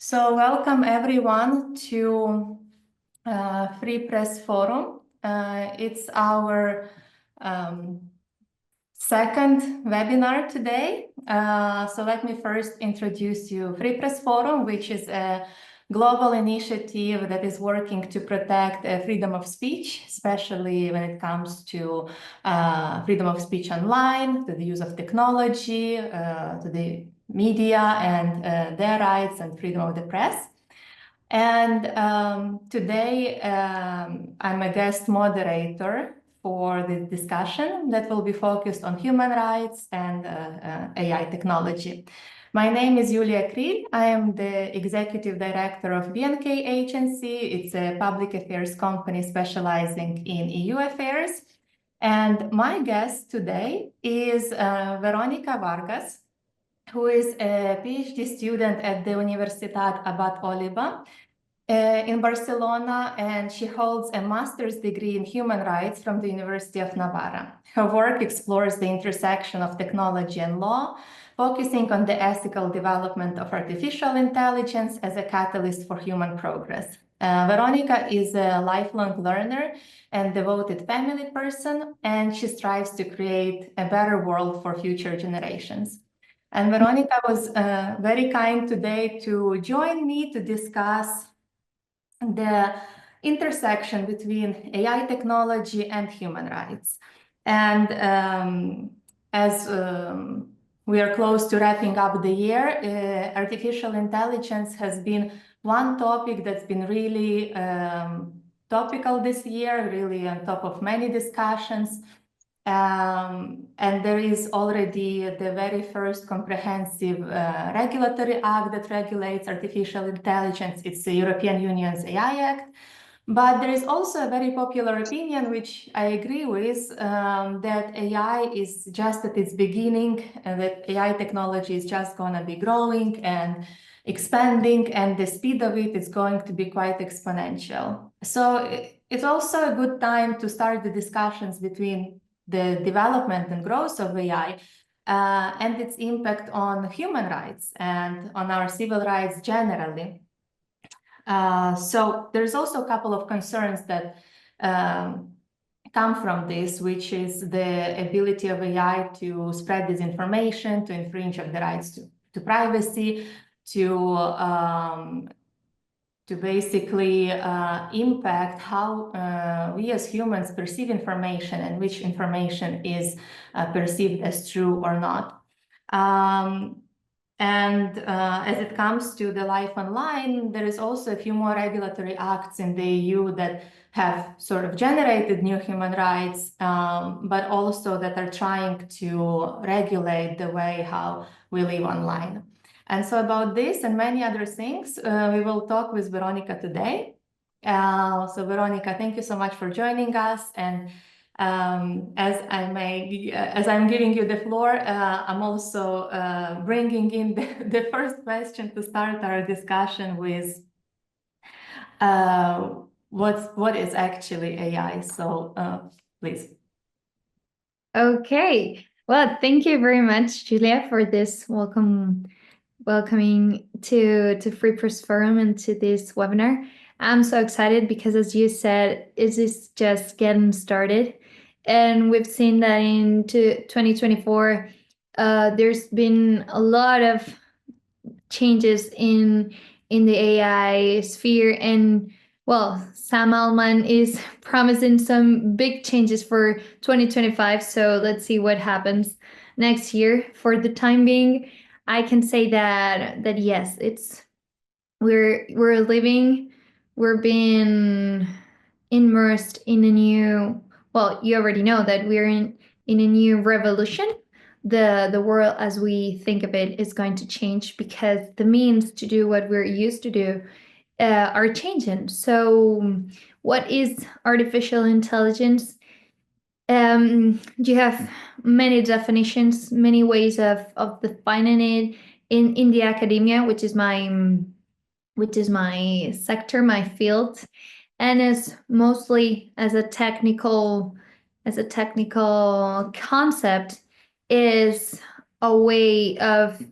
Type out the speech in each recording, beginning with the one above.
So welcome everyone to Free Press Forum. It's our second webinar today. So let me first introduce you Free Press Forum, which is a global initiative that is working to protect freedom of speech, especially when it comes to freedom of speech online, to the use of technology, to the media and their rights and freedom of the press. And today I'm a guest moderator for the discussion that will be focused on human rights and AI technology. My name is Julia Kril. I am the executive director of VNK Agency. It's a public affairs company specializing in EU affairs. And my guest today is Verónica Vargas, who is a PhD student at the Universitat Abat Oliba in Barcelona, and she holds a master's degree in human rights from the University of Navarra. Her work explores the intersection of technology and law, focusing on the ethical development of artificial intelligence as a catalyst for human progress. Verónica is a lifelong learner and devoted family person, and she strives to create a better world for future generations. And Verónica was very kind today to join me to discuss the intersection between AI technology and human rights. And as we are close to wrapping up the year, artificial intelligence has been one topic that's been really topical this year, really on top of many discussions. And there is already the very first comprehensive regulatory act that regulates artificial intelligence. It's the European Union's AI Act. But there is also a very popular opinion, which I agree with, that AI is just at its beginning, and that AI technology is just going to be growing and expanding, and the speed of it is going to be quite exponential. So it's also a good time to start the discussions between the development and growth of AI and its impact on human rights and on our civil rights generally. So there's also a couple of concerns that come from this, which is the ability of AI to spread disinformation, to infringe of the rights to privacy, to basically impact how we as humans perceive information and which information is perceived as true or not. As it comes to the life online, there is also a few more regulatory acts in the EU that have sort of generated new human rights, but also that are trying to regulate the way how we live online. And so about this and many other things, we will talk with Verónica today. So Verónica, thank you so much for joining us. And as I'm giving you the floor, I'm also bringing in the first question to start our discussion with what is actually AI. So please. Okay. Well, thank you very much, Julia, for this welcoming to Free Press Forum and to this webinar. I'm so excited because, as you said, it is just getting started. And we've seen that in 2024, there's been a lot of changes in the AI sphere. And, well, Sam Altman is promising some big changes for 2025. So let's see what happens next year. For the time being, I can say that yes, we're being immersed in a new, well, you already know that we're in a new revolution. The world as we think of it is going to change because the means to do what we're used to do are changing. So what is artificial intelligence? You have many definitions, many ways of defining it in the academia, which is my sector, my field, and is mostly as a technical concept, is a way of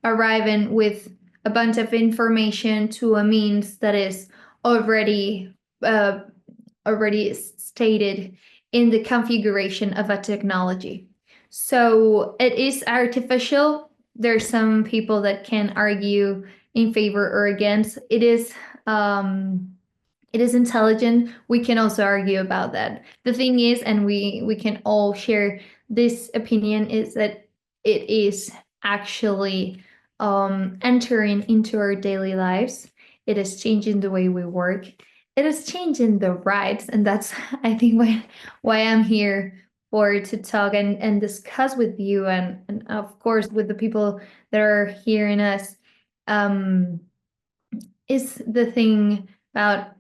arriving with a bunch of information to a means that is already stated in the configuration of a technology. So it is artificial. There's some people that can argue in favor or against. It is intelligent. We can also argue about that. The thing is, and we can all share this opinion, is that it is actually entering into our daily lives. It is changing the way we work. It is changing the rights, and that's I think why I'm here for to talk and discuss with you and of course with the people that are hearing us. Is the thing about,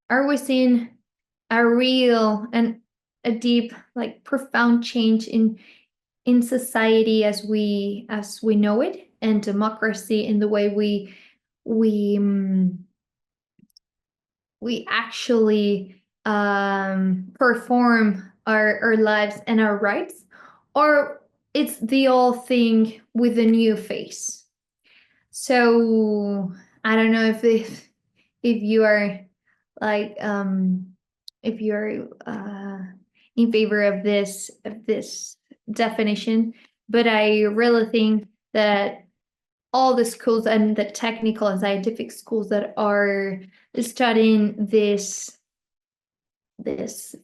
are we seeing a real and a deep, like profound change in society as we know it, and democracy in the way we actually perform our lives and our rights, or it's the old thing with a new face? So I don't know if you are like if you're in favor of this definition, but I really think that all the schools and the technical and scientific schools that are studying this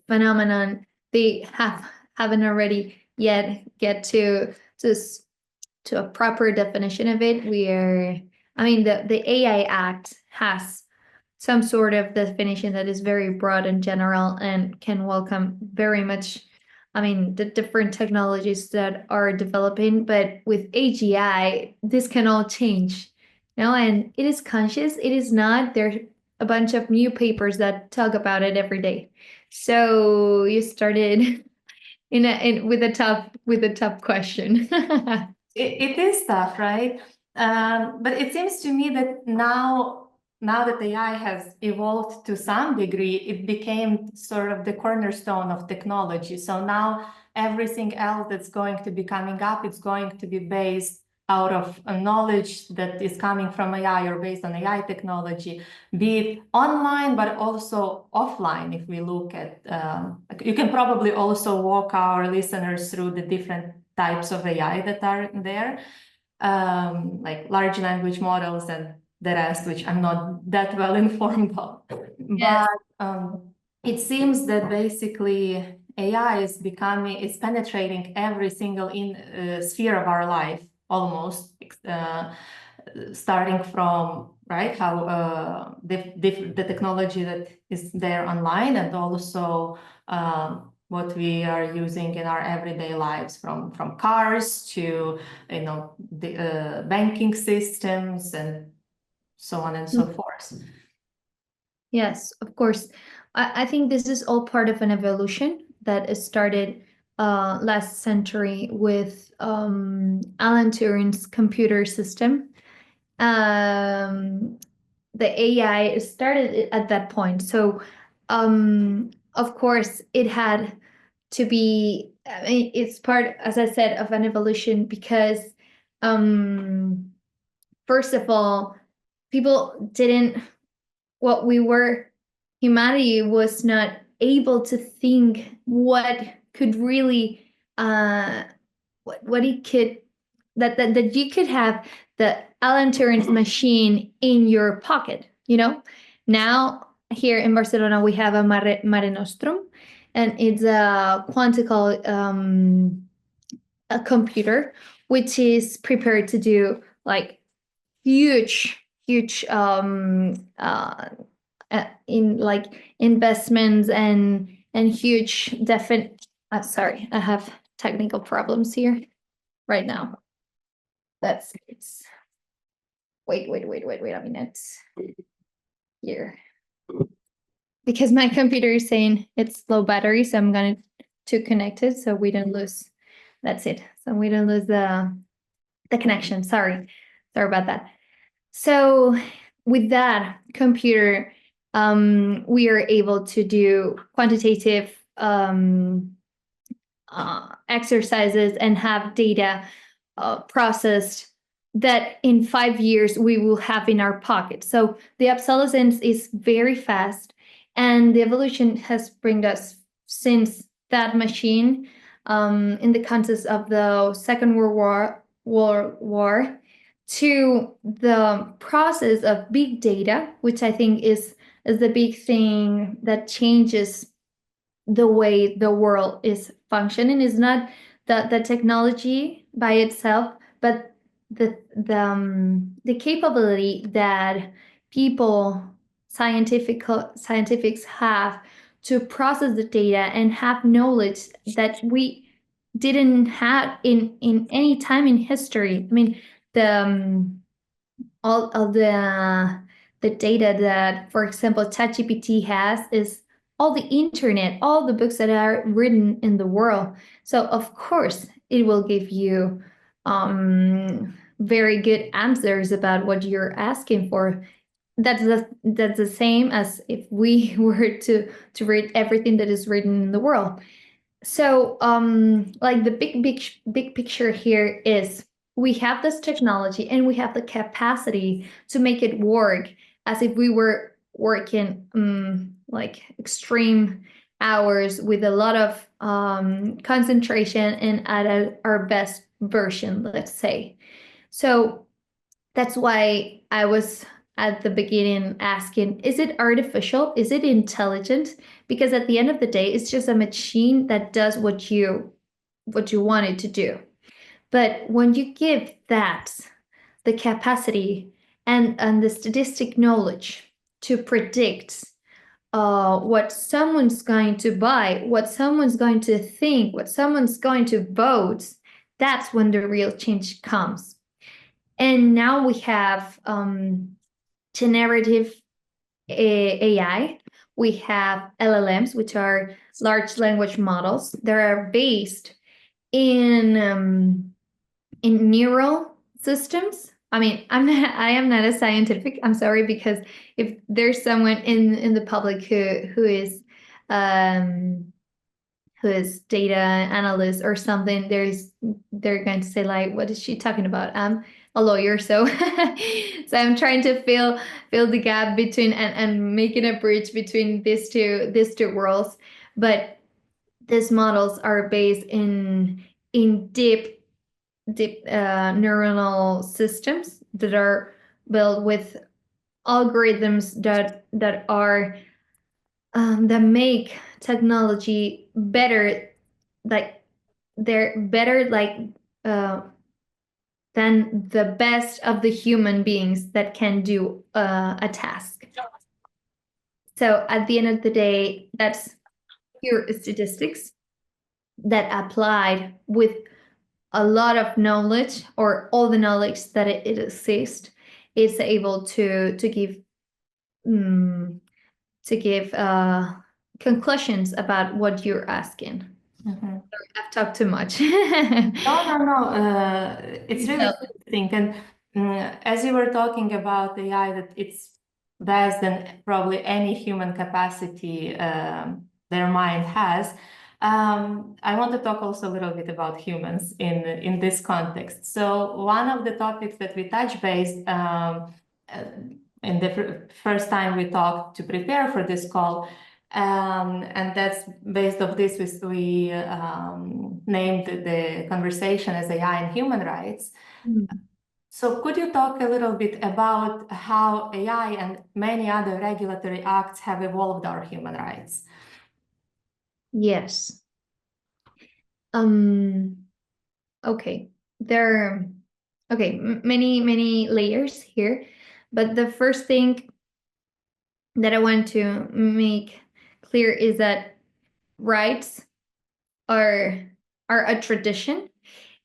phenomenon, they haven't already yet get to a proper definition of it. I mean, the AI Act has some sort of definition that is very broad and general and can welcome very much, I mean, the different technologies that are developing. But with AGI, this can all change, and it is conscious. It is not. There's a bunch of new papers that talk about it every day. So you started with a tough question. It is tough, right? But it seems to me that now that AI has evolved to some degree, it became sort of the cornerstone of technology. So now everything else that's going to be coming up, it's going to be based out of a knowledge that is coming from AI or based on AI technology, be it online, but also offline. If we look at, you can probably also walk our listeners through the different types of AI that are there, like large language models and the rest, which I'm not that well informed of. Yes. But it seems that basically AI is penetrating every single sphere of our life, almost, starting from how the technology that is there online, and also what we are using in our everyday lives, from cars to the banking systems and so on and so forth. Yes, of course. I think this is all part of an evolution that started last century with Alan Turing's computer system. The AI started at that point. So, of course, it had to be, I mean, it's part, as I said, of an evolution because, first of all, people didn't, what we were, humanity was not able to think what could really, what it could, that you could have the Alan Turing's machine in your pocket. Now here in Barcelona we have a Mare Nostrum, and it's a quantical a computer which is prepared to do like huge in like investments and huge definite. Sorry, I have technical problems here right now. It's wait a minute here, because my computer is saying it's low battery, so I'm going to connect it so we don't lose. That's it. So we don't lose the connection. Sorry about that. So with that computer, we are able to do quantitative exercises and have data processed that in 5 years we will have in our pocket. So the obsolescence is very fast, and the evolution has brought us since that machine, in the context of the Second World War, to the process of big data, which I think is the big thing that changes the way the world is functioning. Is not the technology by itself, but the capability that people, scientifics have to process the data and have knowledge that we didn't have in any time in history. I mean, the all of the data that, for example, ChatGPT has is all the internet, all the books that are written in the world. So of course it will give you very good answers about what you're asking for. That's the same as if we were to read everything that is written in the world. So like the big picture here is we have this technology and we have the capacity to make it work as if we were working like extreme hours with a lot of concentration and at our best version, let's say. So that's why I was at the beginning asking, is it artificial? Is it intelligent? Because at the end of the day, it's just a machine that does what you want it to do. But when you give that the capacity and the statistic knowledge to predict what someone's going to buy, what someone's going to think, what someone's going to vote, that's when the real change comes. And now we have generative AI. We have LLMs, which are large language models that are based in neural systems. I mean, I am not a scientific. I'm sorry, because if there's someone in the public who is data analyst or something, they're going to say like, what is she talking about? I'm a lawyer, so so I'm trying to fill the gap between and making a bridge between these two worlds. But these models are based in deep neuronal systems that are built with algorithms that are that make technology better, like they're better than the best of the human beings that can do a task. So at the end of the day, that's pure statistics that applied with a lot of knowledge, or all the knowledge that it exists, is able to give conclusions about what you're asking. Mhm. Sorry, I've talked too much. No. It's really interesting. And as you were talking about AI, that it's less than probably any human capacity their mind has. I want to talk also a little bit about humans in this context. So one of the topics that we touch base in the first time we talked to prepare for this call, and that's based off this, we named the conversation as AI and human rights. So could you talk a little bit about how AI and many other regulatory acts have evolved our human rights? Yes. Okay. There are many layers here, but the first thing that I want to make clear is that rights are a tradition,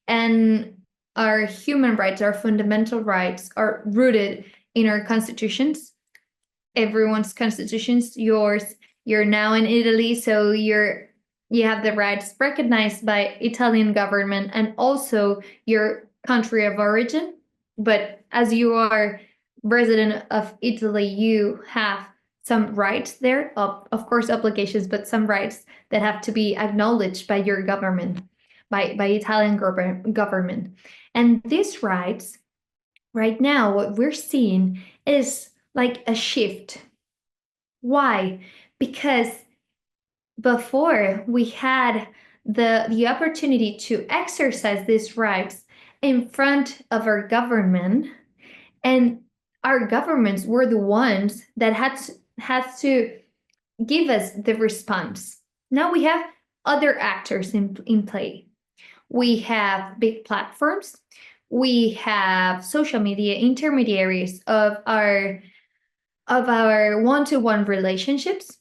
and our human rights, our fundamental rights, are rooted in our constitutions. Everyone's constitutions. You're now in Italy, so you have the rights recognized by Italian government and also your country of origin. But as you are resident of Italy, you have some rights there, of course obligations, but some rights that have to be acknowledged by your government, by Italian government. And these rights right now, what we're seeing is like a shift. Why? Because before we had the opportunity to exercise these rights in front of our government, and our governments were the ones that had to give us the response. Now we have other actors in play. We have big platforms. We have social media intermediaries of our one-to-one relationships.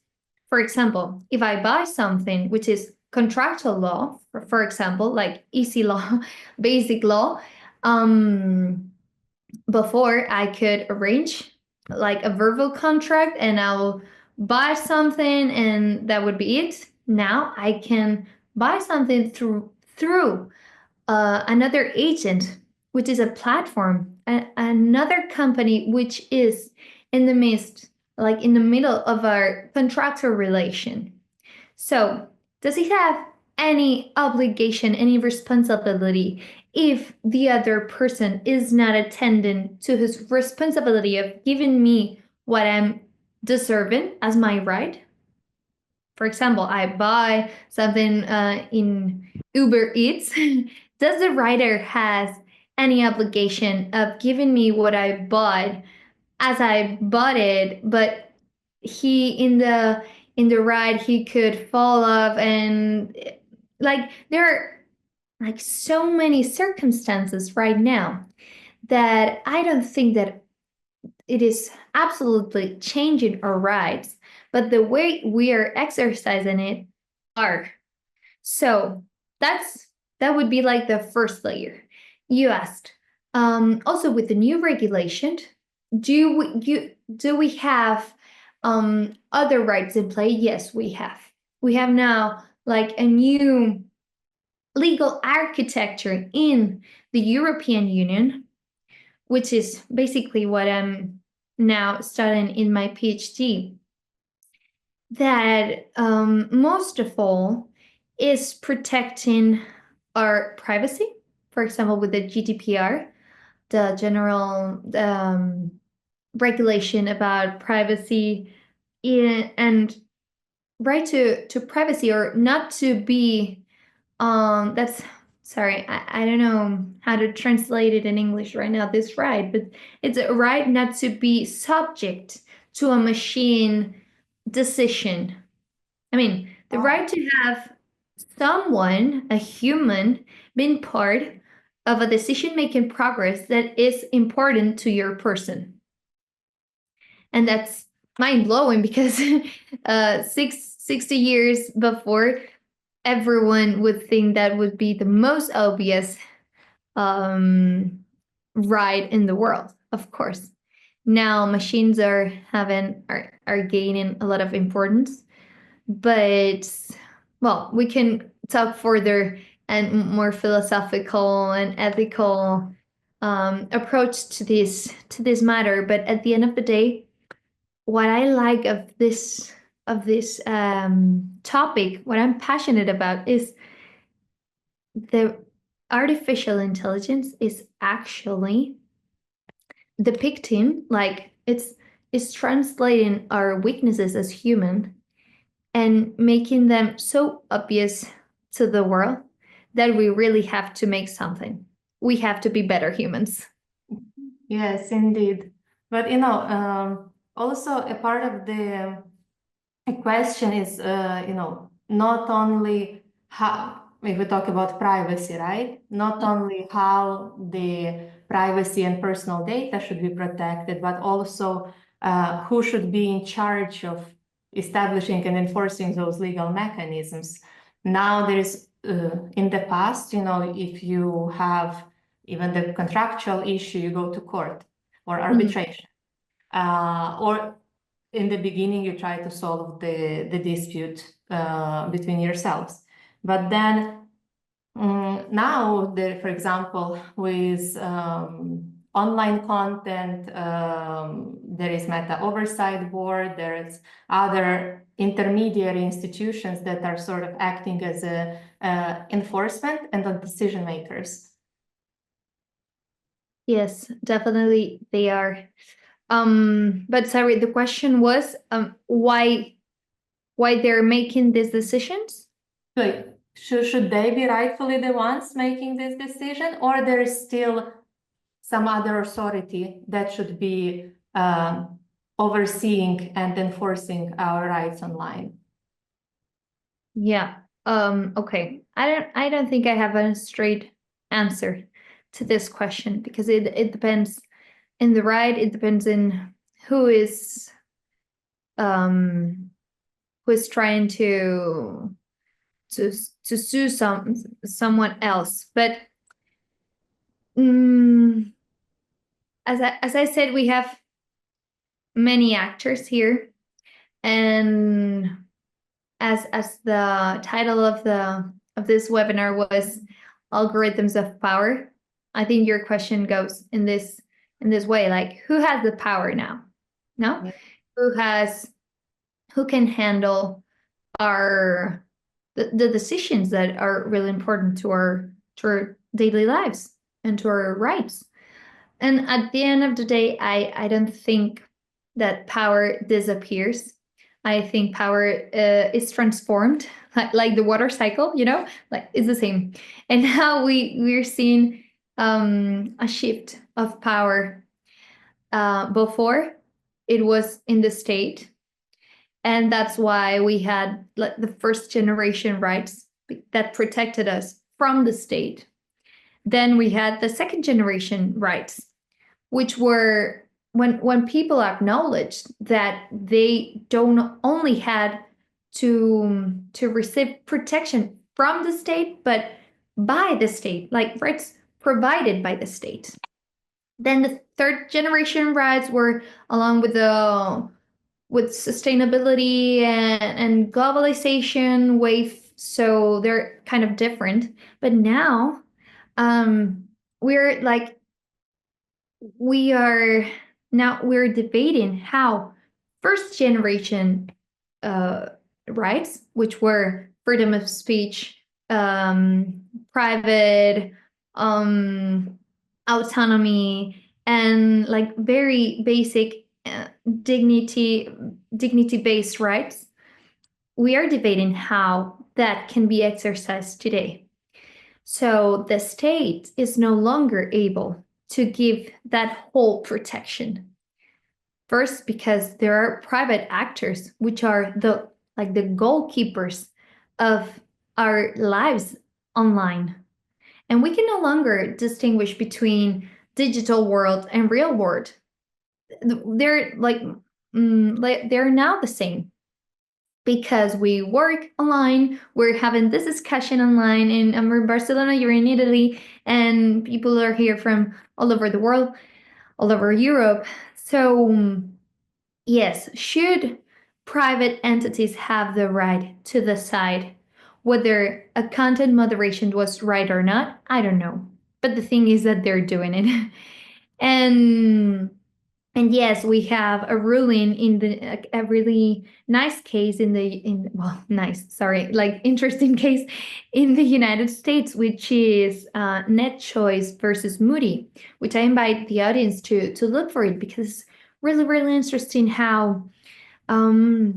For example, if I buy something which is contractual law, for example, like easy law, basic law, before I could arrange like a verbal contract and I'll buy something and that would be it. Now I can buy something through another agent, which is a platform, another company which is in the midst, like in the middle of our contractual relation. So, does he have any obligation, any responsibility if the other person is not attending to his responsibility of giving me what I'm deserving as my right? For example, I buy something in Uber Eats. Does the rider has any obligation of giving me what I bought as I bought it, but he in the ride he could fall off, and like there are like so many circumstances right now that I don't think that it is absolutely changing our rights, but the way we are exercising it are. So that would be like the first layer. You asked. Also, with the new regulation, do we have other rights in play? Yes, we have. We have now like a new legal architecture in the European Union, which is basically what I'm now studying in my PhD, that most of all is protecting our privacy. For example, with the GDPR, the general regulation about privacy and right to privacy, or not to be that's sorry, I don't know how to translate it in English right now, this right, but it's a right not to be subject to a machine decision. I mean, the right to have someone, a human, being part of a decision-making progress that is important to your person. And that's mind-blowing because 60 years before, everyone would think that would be the most obvious right in the world, of course. Now machines are gaining a lot of importance, but well, we can talk further and more philosophical and ethical approach to this matter. But at the end of the day, what I like of this topic, what I'm passionate about, is the artificial intelligence is actually depicting, like it's translating our weaknesses as human and making them so obvious to the world that we really have to make something. We have to be better humans. Yes, indeed. But also a part of the question is, not only how, if we talk about privacy, right? Not only how the privacy and personal data should be protected, but also who should be in charge of establishing and enforcing those legal mechanisms. Now there's, in the past, if you have even the contractual issue, you go to court or arbitration. Or in the beginning, you try to solve the dispute between yourselves. But then now, for example, with online content, there is Meta Oversight Board, there's other intermediary institutions that are sort of acting as a enforcement and the decision makers. Yes, definitely they are. But sorry, the question was why they're making these decisions? Like, should they be rightfully the ones making this decision, or there is still some other authority that should be overseeing and enforcing our rights online? Yeah. Okay. I don't think I have a straight answer to this question because it depends in the right, it depends in who is trying to sue someone else. But as I said, we have many actors here, and as the title of this webinar was algorithms of power, I think your question goes in this way, like, who has the power now? No? Yeah. Who can handle the decisions that are really important to our daily lives and to our rights? And at the end of the day, I don't think that power disappears. I think power is transformed, like the water cycle, like it's the same. And now we're seeing a shift of power. Before, it was in the state, and that's why we had like the first generation rights that protected us from the state. Then we had the second generation rights, which were when people acknowledged that they don't only had to receive protection from the state, but by the state, like rights provided by the state. Then the third generation rights were along with sustainability and globalization wave, so they're kind of different. But now we're like we're debating how first generation rights, which were freedom of speech, private autonomy, and like very basic dignity based rights, we are debating how that can be exercised today. So the state is no longer able to give that whole protection. First, because there are private actors, which are the goalkeepers of our lives online. And we can no longer distinguish between digital world and real world. They're they're now the same, because we work online, we're having this discussion online, and I'm in Barcelona, you're in Italy, and people are here from all over the world, all over Europe. So yes, should private entities have the right to decide whether a content moderation was right or not? I don't know. But the thing is that they're doing it. and and yes, we have a ruling in a really nice case interesting case in the United States, which is NetChoice versus Moody, which I invite the audience to look for it, because it's really, really interesting how the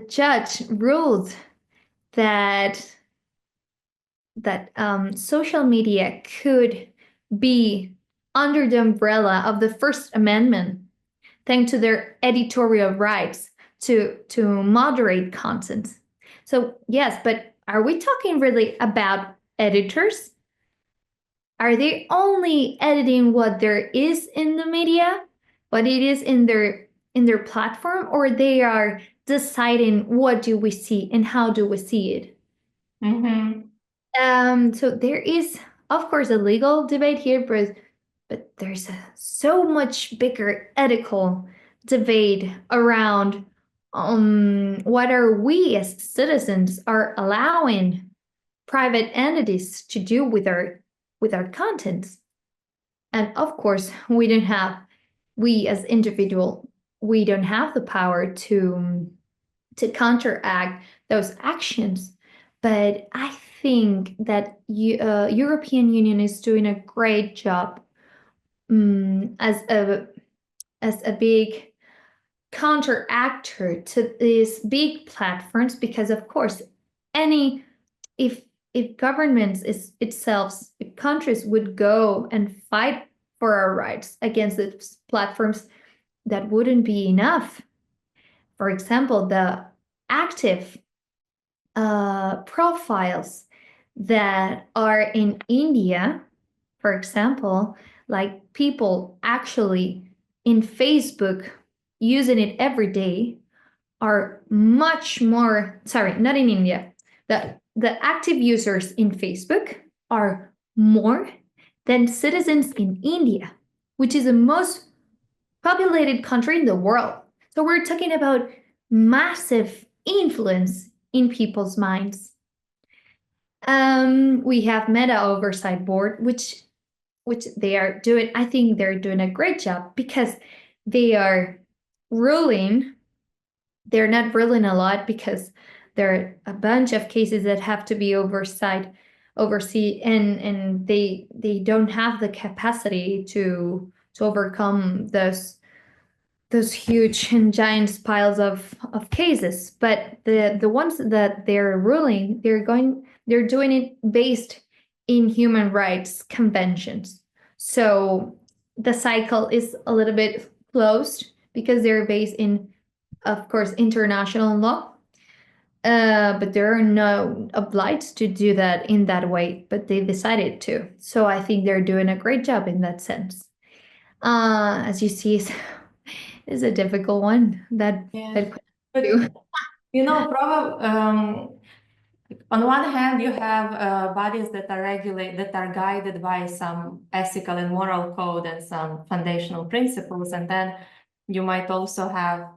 judge ruled that social media could be under the umbrella of the First Amendment, thanks to their editorial rights to moderate content. So yes, but are we talking really about editors? Are they only editing what there is in the media, what it is in their platform, or they are deciding what do we see and how do we see it? So there is, of course, a legal debate here, but there's a so much bigger ethical debate around what are we as citizens are allowing private entities to do with our contents. And of course, we as individual, we don't have the power to counteract those actions. but I think that European Union is doing a great job as a big counteractor to these big platforms, because of course if governments if countries would go and fight for our rights against these platforms, that wouldn't be enough. For example, the active profiles that are in India, for example, like people actually in Facebook using it every day, are much more, sorry, not in India. The active users in Facebook are more than citizens in India, which is the most populated country in the world. So we're talking about massive influence in people's minds. We have Meta Oversight Board, which they are doing. I think they're doing a great job because they are ruling. They're not ruling a lot because there are a bunch of cases that have to be oversee, and they don't have the capacity to overcome those huge and giant piles of cases. But the ones that they're ruling, they're doing it based in human rights conventions. So the cycle is a little bit closed because they're based in, of course, international law. But there are no obliged to do that in that way, but they decided to. So I think they're doing a great job in that sense. As you see, is a difficult one. But probably on one hand, you have bodies that are guided by some ethical and moral code and some foundational principles, and then you might also have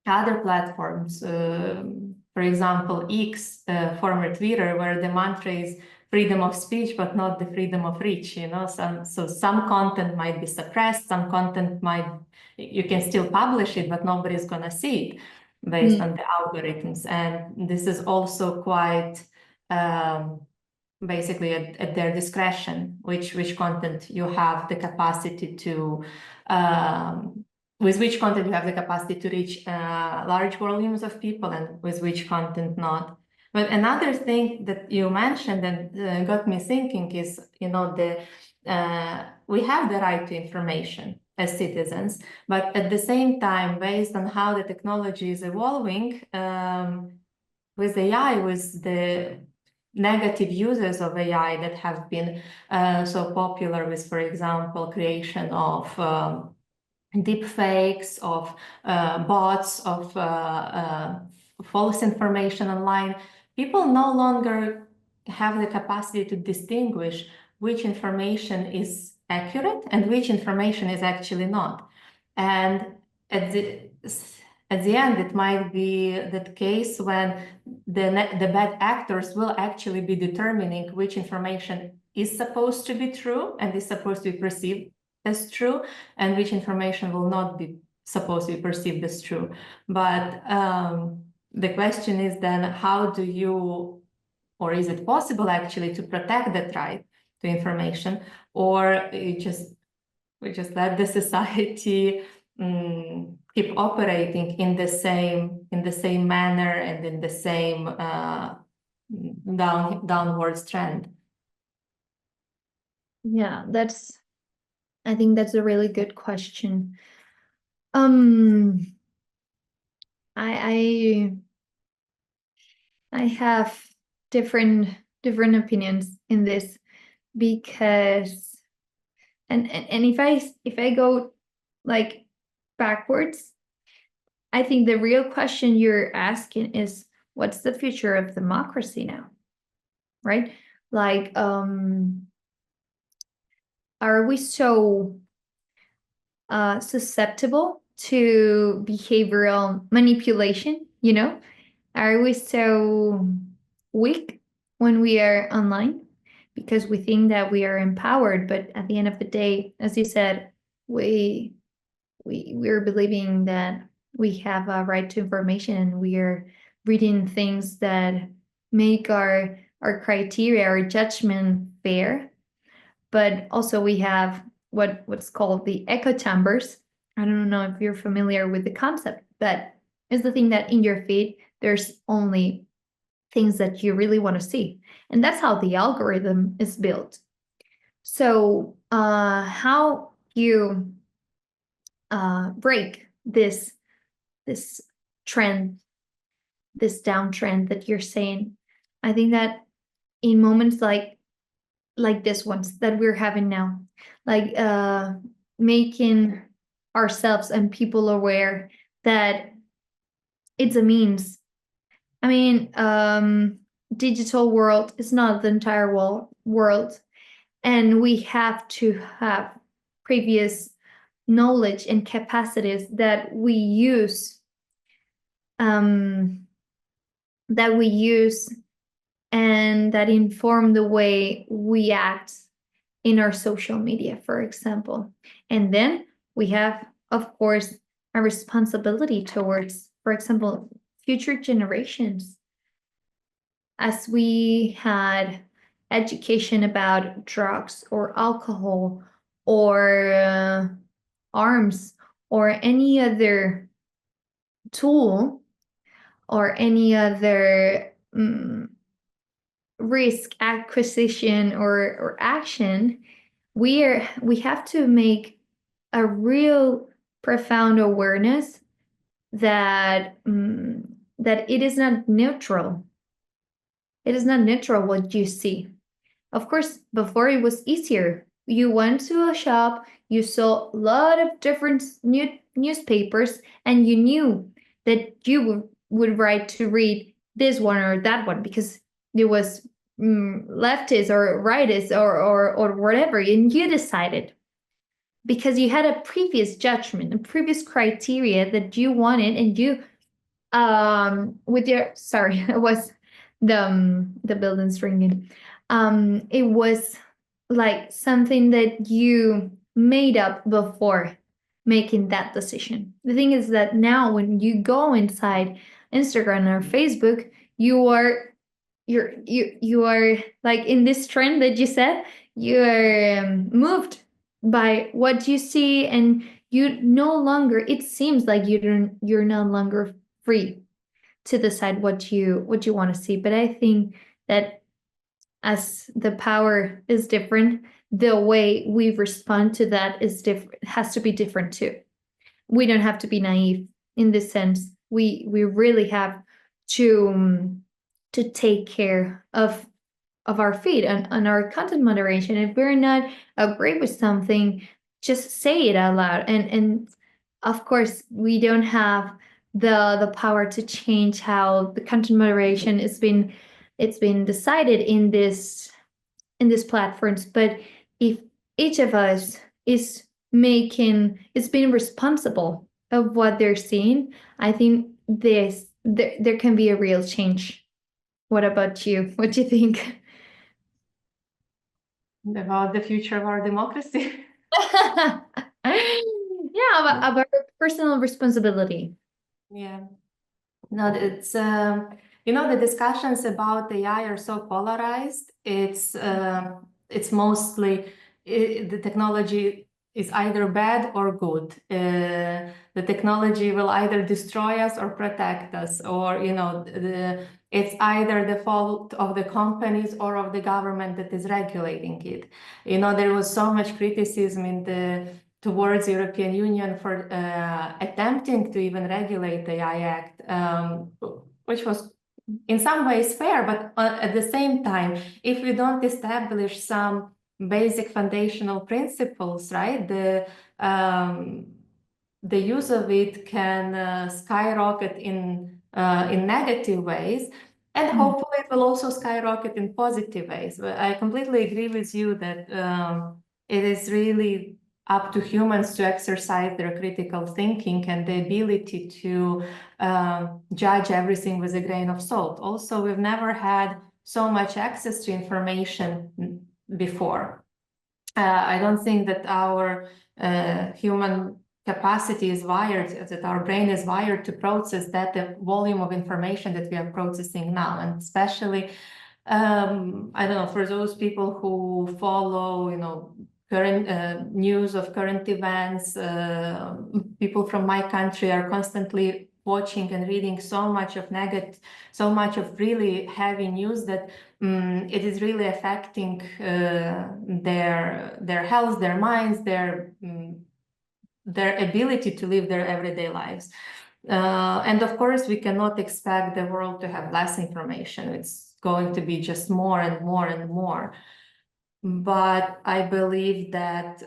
other platforms, for example, X, former Twitter, where the mantra is freedom of speech, but not the freedom of reach. So some content might be suppressed, some content you can still publish it, but nobody's gonna see it based on the algorithms. And this is also quite basically at their discretion, which content you have the capacity to with which content you have the capacity to reach large volumes of people and with which content not. But another thing that you mentioned and got me thinking is, we have the right to information as citizens, but at the same time, based on how the technology is evolving, with AI, with the negative uses of AI that have been so popular with, for example, creation of deep fakes, of bots, of false information online, people no longer have the capacity to distinguish which information is accurate and which information is actually not. And at the end, it might be that case when the bad actors will actually be determining which information is supposed to be true and is supposed to be perceived as true, and which information will not be supposed to be perceived as true. But the question is then, how do you, or is it possible actually to protect that right to information, or we just let the society keep operating in the same manner and in the same downwards trend? Yeah, I think that's a really good question. I have different opinions in this, because and if I go like backwards, I think the real question you're asking is, what's the future of democracy now, right? Like, are we so susceptible to behavioral manipulation? Are we so weak when we are online because we think that we are empowered, but at the end of the day, as you said, we're believing that we have a right to information, and we are reading things that make our criteria, our judgment fair. But also we have what's called the echo chambers. I don't know if you're familiar with the concept, but it's the thing that in your feed, there's only things that you really want to see. And that's how the algorithm is built. So how you break this trend, this downtrend that you're saying, I think that in moments like this ones that we're having now, like making ourselves and people aware that it's a means. I mean, digital world is not the entire world, and we have to have previous knowledge and capacities that we use and that inform the way we act in our social media, for example. And then we have, of course, a responsibility towards, for example, future generations. As we had education about drugs or alcohol or arms or any other tool or any other risk acquisition or action, we have to make a real profound awareness that that it is not neutral. It is not neutral what you see. Of course, before it was easier. You went to a shop, you saw a lot of different newspapers, and you knew that you would write to read this one or that one because it was leftist or rightist or whatever, and you decided because you had a previous judgment, a previous criteria that you wanted, and you with your sorry, it was the building's ringing. It was like something that you made up before making that decision. The thing is that now when you go inside Instagram or Facebook, you are like in this trend that you said, you are moved by what you see, and you no longer, it seems like you're no longer free to decide what you want to see. But I think that as the power is different, the way we respond to that is different, has to be different too. We don't have to be naive in this sense. We really have to take care of our feed and our content moderation. If we're not agree with something, just say it out loud. And of course, we don't have the power to change how the content moderation it's been decided in these platforms. But if each of us is being responsible of what they're seeing, I think there can be a real change. What about you? What do you think? About the future of our democracy? Yeah, about personal responsibility. Yeah. No, it's the discussions about AI are so polarized. It's mostly the technology is either bad or good. The technology will either destroy us or protect us, or it's either the fault of the companies or of the government that is regulating it. There was so much criticism towards European Union for attempting to even regulate the AI Act, which was in some ways fair, but at the same time, if we don't establish some basic foundational principles, right, the use of it can skyrocket in negative ways, and hopefully it will also skyrocket in positive ways. But I completely agree with you that it is really up to humans to exercise their critical thinking and the ability to judge everything with a grain of salt. Also, we've never had so much access to information before. I don't think that our human capacity is wired, that our brain is wired to process that the volume of information that we are processing now, and especially I don't know, for those people who follow, current news of current events, people from my country are constantly watching and reading so much of really heavy news that it is really affecting their health, their minds, their ability to live their everyday lives. And of course, we cannot expect the world to have less information. It's going to be just more and more and more. But I believe that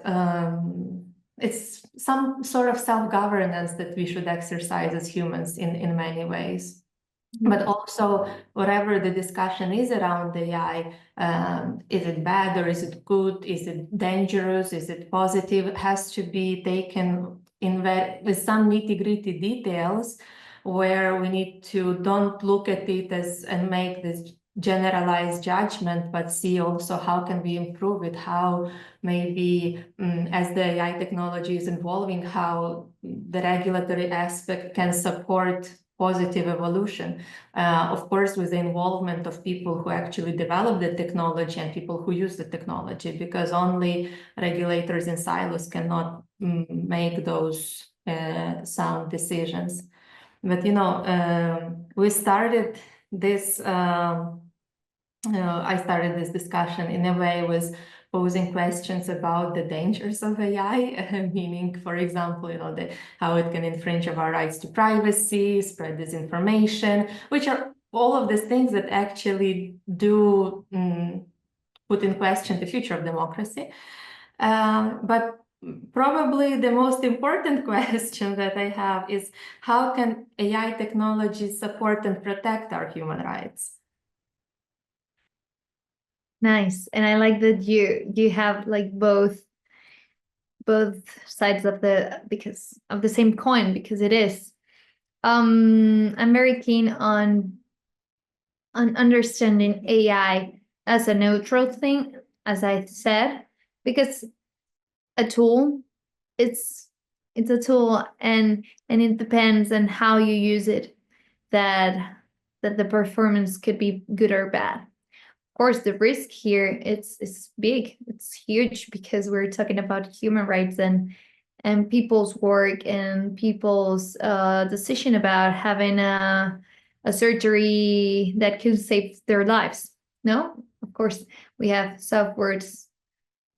it's some sort of self-governance that we should exercise as humans in many ways. But also, whatever the discussion is around AI, is it bad or is it good? Is it dangerous? Is it positive? It has to be taken with some nitty-gritty details, where we need to don't look at it and make this generalized judgment, but see also how can we improve it, how maybe as the AI technology is evolving, how the regulatory aspect can support positive evolution, of course, with the involvement of people who actually develop the technology and people who use the technology, because only regulators in silos cannot make those sound decisions. But we started this. I started this discussion in a way with posing questions about the dangers of AI, meaning, for example, how it can infringe of our rights to privacy, spread disinformation, which are all of these things that actually do put in question the future of democracy. But probably the most important question that I have is, how can AI technology support and protect our human rights? Nice. And I like that you have like both sides of the same coin, because it is. I'm very keen on understanding AI as a neutral thing, as I said, because a tool, it's a tool, and it depends on how you use it, that the performance could be good or bad. Of course, the risk here it's big, it's huge, because we're talking about human rights and people's work and people's decision about having a surgery that could save their lives. No, of course, we have softwares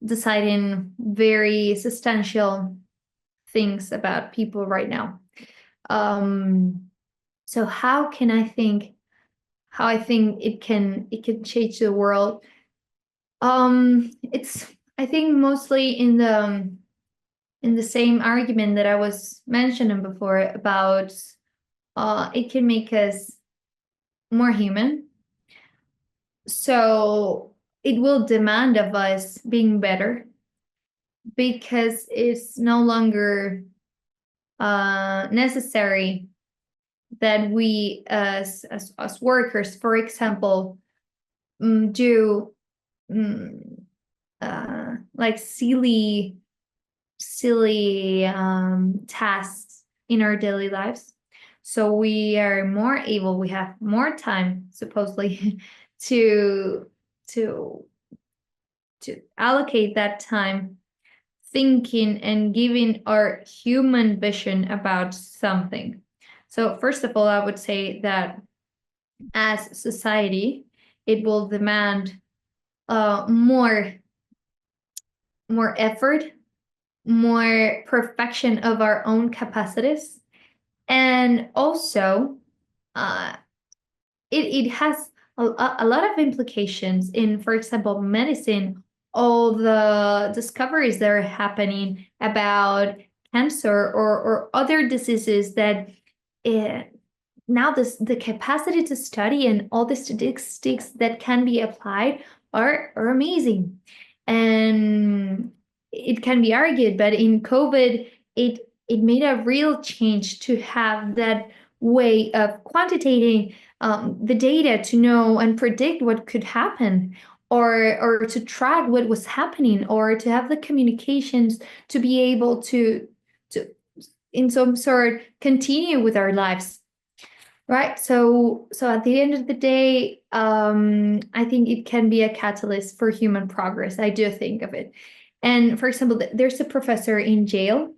deciding very substantial things about people right now. So how I think it can change the world. It's, I think, mostly in the same argument that I was mentioning before about it can make us more human. So it will demand of us being better, because it's no longer necessary that we as workers, for example, do like silly tasks in our daily lives. So we are more able, we have more time, supposedly, to allocate that time thinking and giving our human vision about something. So first of all, I would say that as society, it will demand more effort, more perfection of our own capacities, and also it has a lot of implications in, for example, medicine. All the discoveries that are happening about cancer or other diseases, that now the capacity to study and all the statistics that can be applied are amazing. And it can be argued, but in COVID, it made a real change to have that way of quantitating the data to know and predict what could happen, or to track what was happening, or to have the communications to be able to in some sort continue with our lives, right? So at the end of the day, I think it can be a catalyst for human progress. I do think of it. And for example, there's a professor in Yale.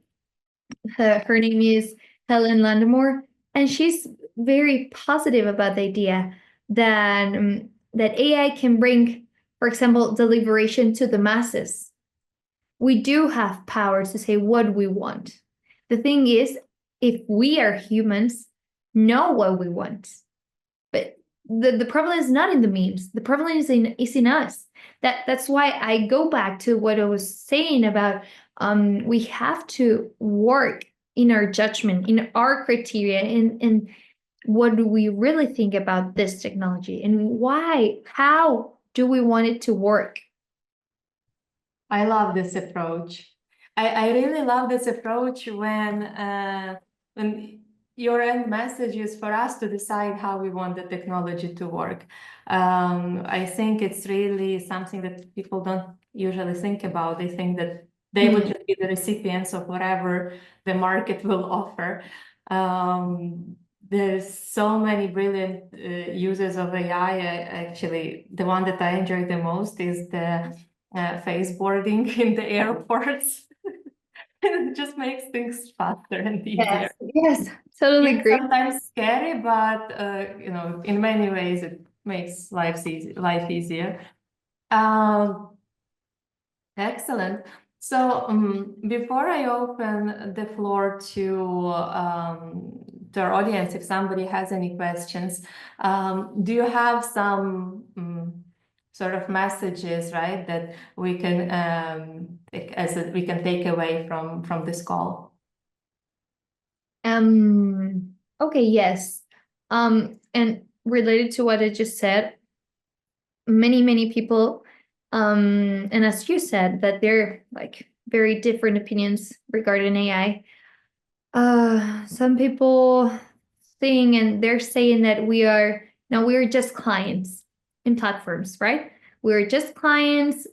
Her name is Helen Landemore, and she's very positive about the idea that that AI can bring, for example, deliberation to the masses. We do have power to say what we want. The thing is, if we are humans, know what we want. But the problem is not in the memes. The problem is in us. That's why I go back to what I was saying about we have to work in our judgment, in our criteria, in what do we really think about this technology and why, how do we want it to work? I love this approach. I really love this approach when your end message is for us to decide how we want the technology to work. I think it's really something that people don't usually think about. They think that they would just be the recipients of whatever the market will offer. There's so many brilliant uses of AI. Actually, the one that I enjoy the most is the face boarding in the airports. It just makes things faster and easier. Yes, totally It's agree. sometimes scary, but in many ways it makes life easier. Excellent. So before I open the floor to our audience, if somebody has any questions, do you have some sort of messages, right, that we can we can take away from this call? Okay, yes. And related to what I just said, many people, and as you said, that they're like very different opinions regarding AI. Some people think, and they're saying that we are just clients in platforms, right? We're just clients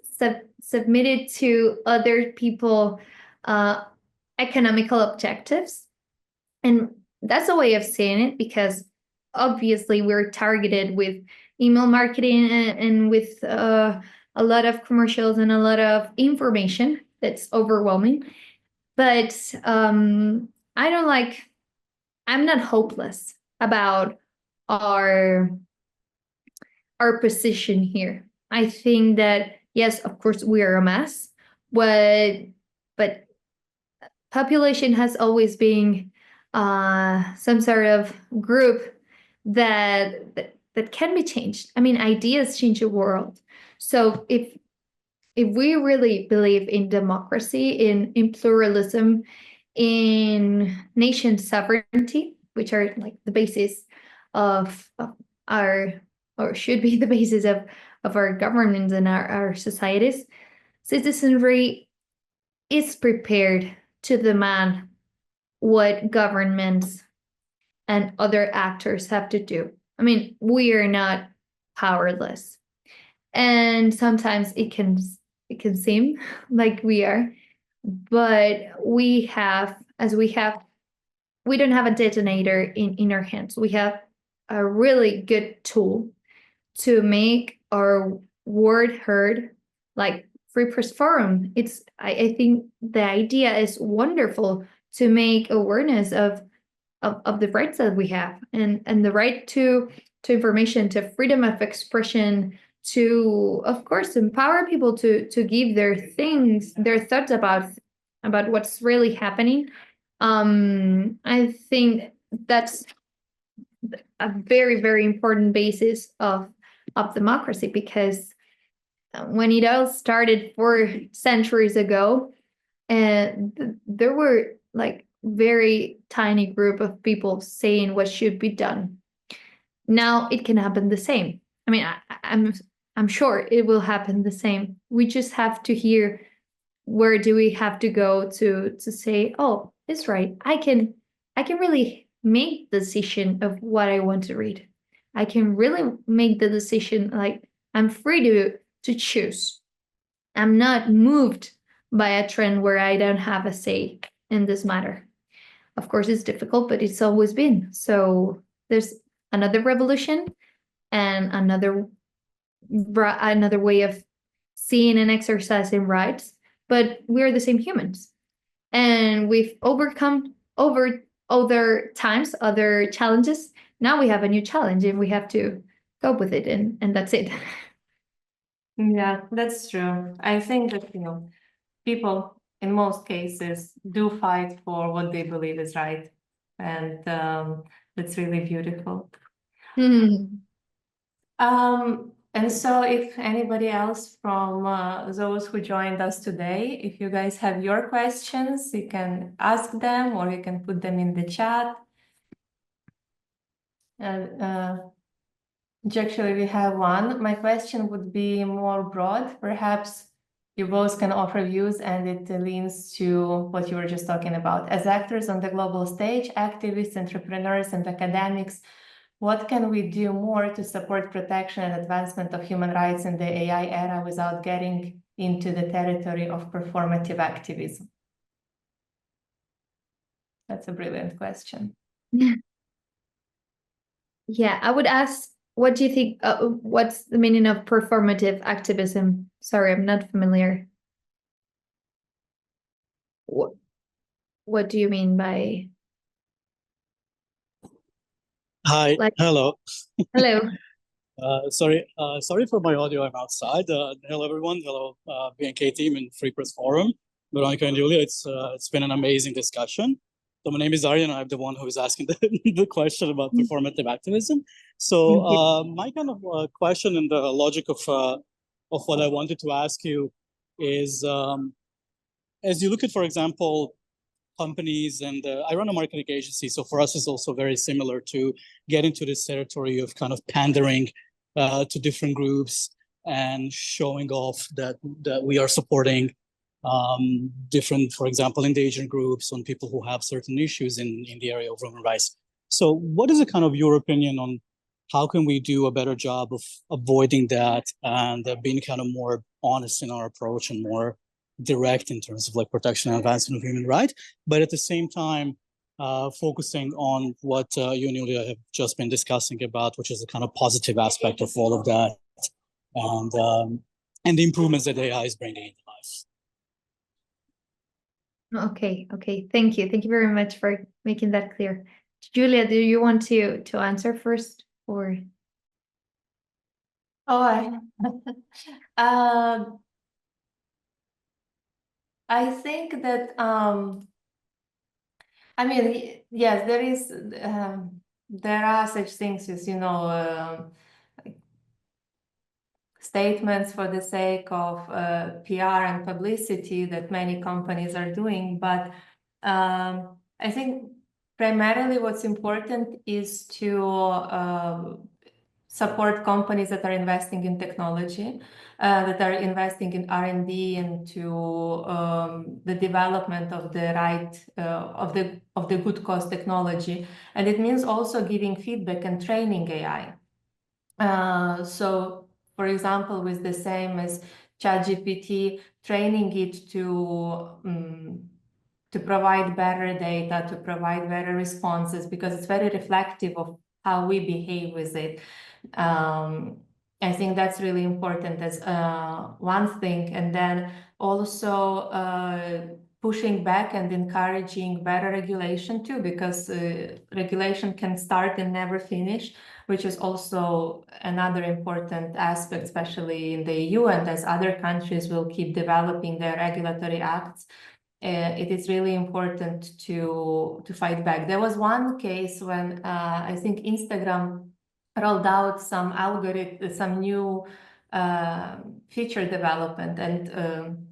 submitted to other people economical objectives. And that's a way of saying it, because obviously we're targeted with email marketing and with a lot of commercials and a lot of information that's overwhelming. But I don't like, I'm not hopeless about our position here. I think that, yes, of course, we are a mess, but population has always been some sort of group that can be changed. I mean, ideas change the world. So if we really believe in democracy, in pluralism, in nation sovereignty, which are like the basis of our, or should be the basis of our governments and our societies, citizenry is prepared to demand what governments and other actors have to do. I mean, we are not powerless. And sometimes it can seem like we are, but we don't have a detonator in our hands. We have a really good tool to make our word heard, like Free Press Forum. I think the idea is wonderful to make awareness of the rights that we have, and the right to information, to freedom of expression, to, of course, empower people to give their thoughts about what's really happening. I think that's a very, very important basis of democracy, because when it all started 4 centuries ago, there were like very tiny group of people saying what should be done. Now it can happen the same. I mean, I'm sure it will happen the same. We just have to hear, where do we have to go to say, oh, it's right. I can really make the decision of what I want to read. I can really make the decision, like I'm free to choose. I'm not moved by a trend where I don't have a say in this matter. Of course, it's difficult, but it's always been. So there's another revolution and another way of seeing and exercising rights, but we're the same humans. And we've overcome over other times, other challenges. Now we have a new challenge and we have to cope with it, and that's it. Yeah, that's true. I think that, people in most cases do fight for what they believe is right. And that's really beautiful. And so if anybody else from those who joined us today, if you guys have your questions, you can ask them or you can put them in the chat. Actually, we have one. My question would be more broad. Perhaps you both can offer views, and it leans to what you were just talking about. As actors on the global stage, activists, entrepreneurs, and academics, what can we do more to support protection and advancement of human rights in the AI era without getting into the territory of performative activism? That's a brilliant question. Yeah, I would ask, what do you think, what's the meaning of performative activism? Sorry, I'm not familiar. What do you mean by? Hi, hello. Hello. Sorry for my audio. I'm outside. Hello, everyone. Hello, BNK team and Free Press Forum. Veronica and Julia, it's been an amazing discussion. So my name is Aryan, and I'm the one who is asking the question about performative activism. So my kind of question and the logic of what I wanted to ask you is, as you look at, for example, companies, and I run a marketing agency, so for us it's also very similar to get into this territory of kind of pandering to different groups and showing off that we are supporting different, for example, endangered groups, on people who have certain issues in the area of human rights. So what is kind of your opinion on how can we do a better job of avoiding that and being kind of more honest in our approach and more direct in terms of like protection and advancement of human rights, but at the same time focusing on what you and Julia have just been discussing about, which is the kind of positive aspect of all of that, and the improvements that AI is bringing into life. Okay. Thank you very much for making that clear. Julia, do you want to answer first, or? I think that I mean, yes, there are such things as, like statements for the sake of PR and publicity that many companies are doing. But I think primarily what's important is to support companies that are investing in technology, that are investing in R&D and to the development of the of the good cost technology, and it means also giving feedback and training AI. So, for example, with the same as ChatGPT, training it to provide better data, to provide better responses, because it's very reflective of how we behave with it. I think that's really important as one thing. And then also pushing back and encouraging better regulation too, because regulation can start and never finish, which is also another important aspect, especially in the EU, and as other countries will keep developing their regulatory acts. It is really important to fight back. There was one case when I think Instagram rolled out some algorithm, some new feature development, and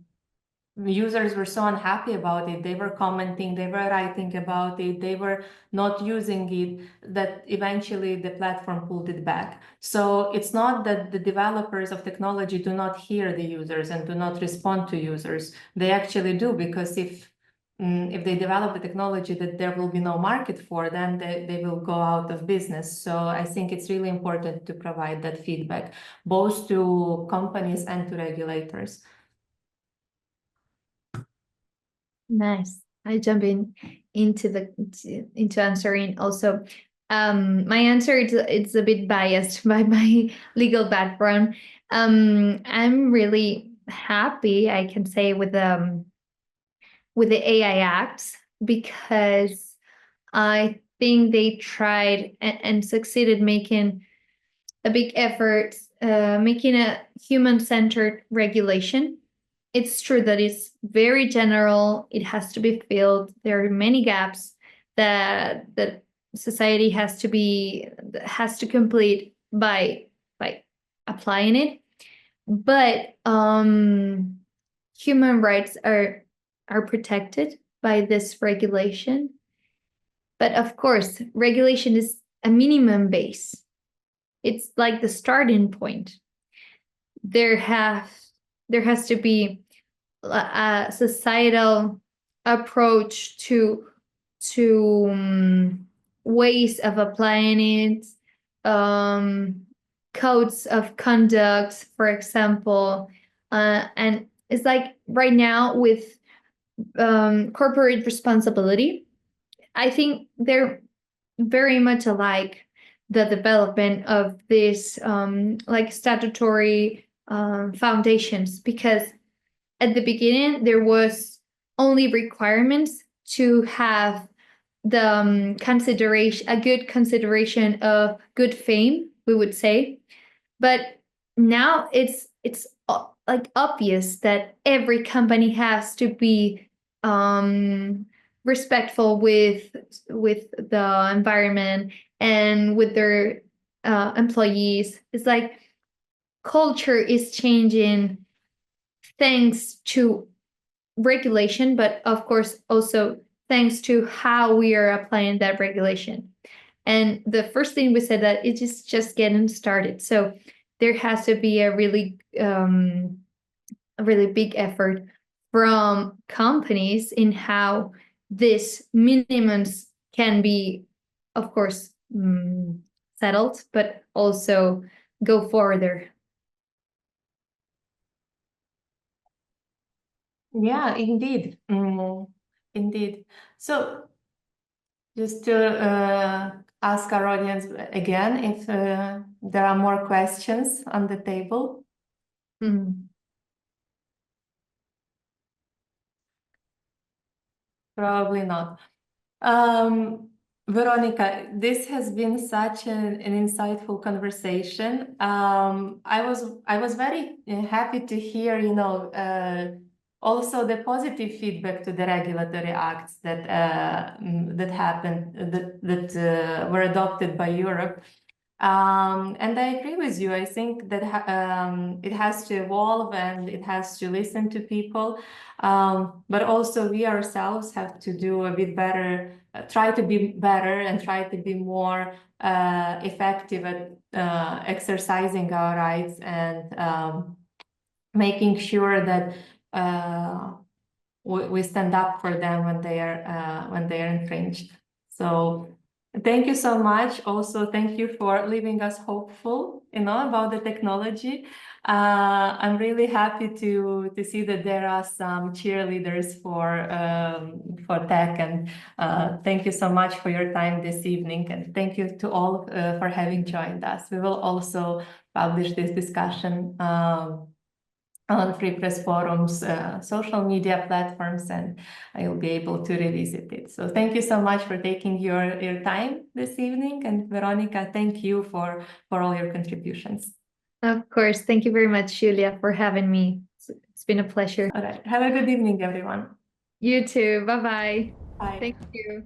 users were so unhappy about it. They were commenting, they were writing about it, they were not using it, that eventually the platform pulled it back. So it's not that the developers of technology do not hear the users and do not respond to users. They actually do, because if they develop the technology that there will be no market for, then they will go out of business. So I think it's really important to provide that feedback, both to companies and to regulators. Nice. I jump in. into answering also. My answer it's a bit biased by my legal background. I'm really happy, I can say, with the AI Act, because I think they tried and succeeded making a big effort, making a human-centered regulation. It's true that it's very general. It has to be filled. There are many gaps that society has to complete by applying it. But human rights are protected by this regulation. But of course, regulation is a minimum base. It's like the starting point. There has to be a societal approach to ways of applying it, codes of conduct, for example, and it's like right now with corporate responsibility, I think they're very much alike, the development of this like statutory foundations, because at the beginning there was only requirements to have the a good consideration of good fame, we would say. But now it's like obvious that every company has to be respectful with the environment and with their employees. It's like culture is changing thanks to regulation, but of course also thanks to how we are applying that regulation. And the first thing we said that it is just getting started. So there has to be a really big effort from companies in how this minimums can be, of course, settled, but also go further. Yeah, indeed. Indeed. So just to ask our audience again if there are more questions on the table. Probably not. Veronica, this has been such an insightful conversation. I was very happy to hear, also the positive feedback to the regulatory acts that happened, that were adopted by Europe. And I agree with you. I think that it has to evolve and it has to listen to people. But also we ourselves have to do a bit better, try to be better and try to be more effective at exercising our rights and making sure that we stand up for them when they are infringed. So thank you so much. Also, thank you for leaving us hopeful, about the technology. I'm really happy to see that there are some cheerleaders for tech, and thank you so much for your time this evening, and thank you to all for having joined us. We will also publish this discussion on Free Press Forum's social media platforms, and I will be able to revisit it. So thank you so much for taking your time this evening, and Veronica, thank you for all your contributions. Of course. Thank you very much, Julia, for having me. It's been a pleasure. All right. Have a good evening, everyone. You too. Bye-bye. Bye. Thank you.